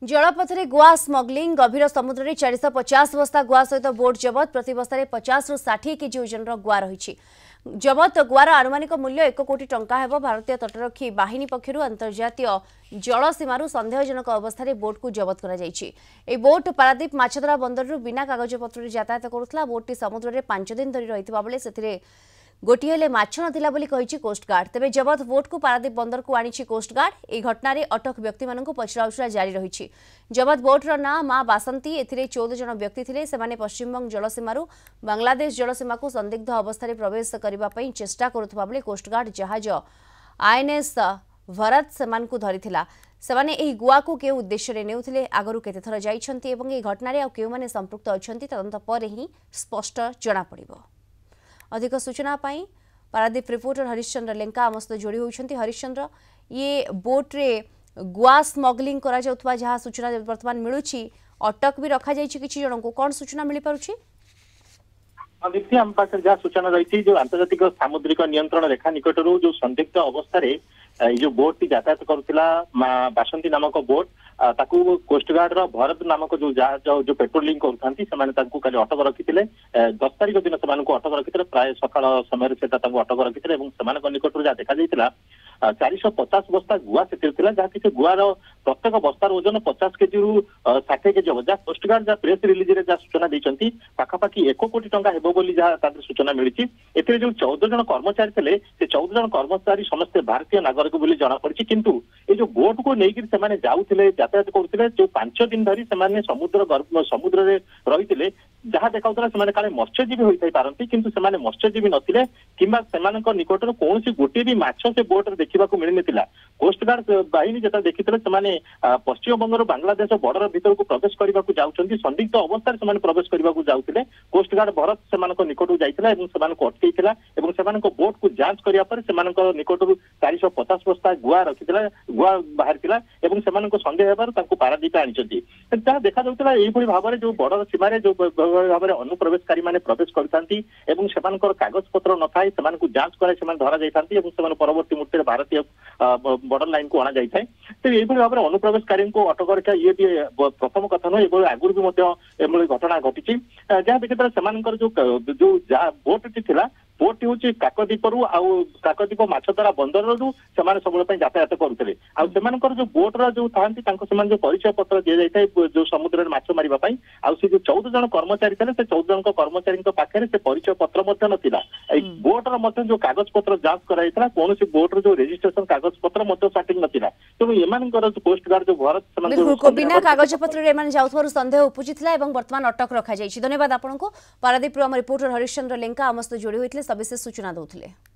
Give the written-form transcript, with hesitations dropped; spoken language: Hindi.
जलपथरे गुआ स्मग्लिंग गभीर समुद्र में 450 बस्ता गुआ सहित बोट जबत प्रति बस्तार 50 रु 60 केजी ओजन गुआ रही जबत गुआर आनुमानिक मूल्य 1 कोटी टंका हेब। भारतीय तटरक्षी बाहिनी पक्षर अंतर्जातीय जल सीमार सन्देहजनक अवस्था बोट को जबत कर बोट पारादीप माछधरा बंदर बिना कागजपत्र यातायात करुला। बोटी समुद्र में 5 दिन धरी रही बेले से गोटे हेले माछ नथिला बोली कहिछि कोस्टगार्ड। तेबे जबत बोट को पारादीप बंदर को आनिछि कोस्टगार्ड। ए घटना अटक व्यक्ति मानक पचराउचरा जारी रही। जबत बोटर ना मां बासंती एथिरे 14 जन व्यक्ति थिले। सेमाने पश्चिमबंग जलसीमारू बांग्लादेश जलसीमा को संदिग्ध अवस्था प्रवेश करबा पई चेष्टा करुथबा बेले कोस्टगार्ड जहाज आईएनएस भरत सेमान को धरिथिला। सेमाने एही गुआ को के उद्देश्य रे नेउथिले आगरु केते थर जाइछन्ती एवं ए घटना रे आ केउ माने संपृक्त अछन्ती तदंत पर ही स्पष्ट जणा पड़िबो। अधिक सूचना पाई पारादीप रिपोर्टर हरिश्चंद्र लेंका आम सहित जोड़ी होती। हरिश्चंद्र, ये बोट रे गुआ स्मग्लिंग करा जाउथबा जहा सूचना वर्तमान मिलुछि, अटक भी रखा जाइछि किछि जन को कोन सूचना मिली पारुछि? दीप्ति आम पाखे जहाँ सूचना रही जो आंतर्जातिक सामुद्रिक नियंत्रण रेखा निकटरू जो संदिग्ध अवस्था जो बोट टी यातायात करुला बासंती नामक बोट ताकू कोस्टगार्ड भरत नामक जो जहाज जो पेट्रोलिंग करुँच अटक रखी 10 तारिख दिन से अटक रखी प्राय सकाल समय अटक रखी निकट जहाँ देखा 450 बस्ता गुआ से जहाँ कि गुआर प्रत्येक बस्तार ओजन 50 केजी रु 60 केजी हम जहाँ कोस्टगार्ड जहाँ प्रेस रिलीज रे जहाँ सूचना देती पाखापाखि 1 कोटी टंका हेबो बोली जहाँ सूचना मिली। एथिरे जो 14 जन कर्मचारी थे से 14 जन कर्मचारी समस्ते भारतीय नागरिक बोली जना पड़ी। किंतु ये जो बोट को लेकिन से जाऊे यातायात करुले जो 5 दिन धरी से समुद्र रे रही जहाँ देखा काले मत्स्यजीवी होता पारती किंतु से मत्स्यजीवी नथिले किंबा सेमानक निकटर कौन गोटे भी माछ से बोट रे देखा मिलनी। कोस्टगार्ड बाहिनी जो देखी से पश्चिम बंगर बांग्लादेश बॉर्डर भीतर को प्रवेश करने को जाऊँच संदिग्ध अवस्था से प्रवेश करने को जाते कोस्टगार्ड भरत से निकट जाता अटकई बोट को जांच करने निकट 450 बस्ता गुआ रखी गुआ बाहर सन्देह पारादीप आनी जहाँ देखा यही भाव में जो बॉर्डर सीमार जो भाव में अनुप्रवेशकारी मैंने प्रवेश कर कागज पत्र न थाए जांच कर धरा जाता परवर्ती मुहूर्त भारतीय बॉर्डर लाइन को अणा जाए। तो यही भाव में अनुप्रवेशकारी को अटक रखा ये भी प्रथम कथा नुह ये आगुरी भी घटना घटी जहाँ देखिए जो बोट टी बोट टी हूँ काकदीपरू काकदीप माछधरा बंदर सब यातायात करुले जो बोटर जो था जो परिचय पत्र दि जाए जो समुद्र में माछ मारे से जो 14 जन कर्मचारी थे से 14 जन कर्मचारी पाखे से परिचय पत्र नाला बोटर जो कागज पत्र जांच कराई कौन बोटर जो रेजिस्ट्रेशन कागज पत्र सटिक नाला तेणु एम कोस्टगार्ड जो भरत बिना कागज पत्र जाऊर सन्देह उपजिला वर्तमान अटक रखा। धन्यवाद आपको। पारादीप रिपोर्टर हरिश्चंद्र लेंका आम सहित जोड़ी होते सविशेष सूचना देते।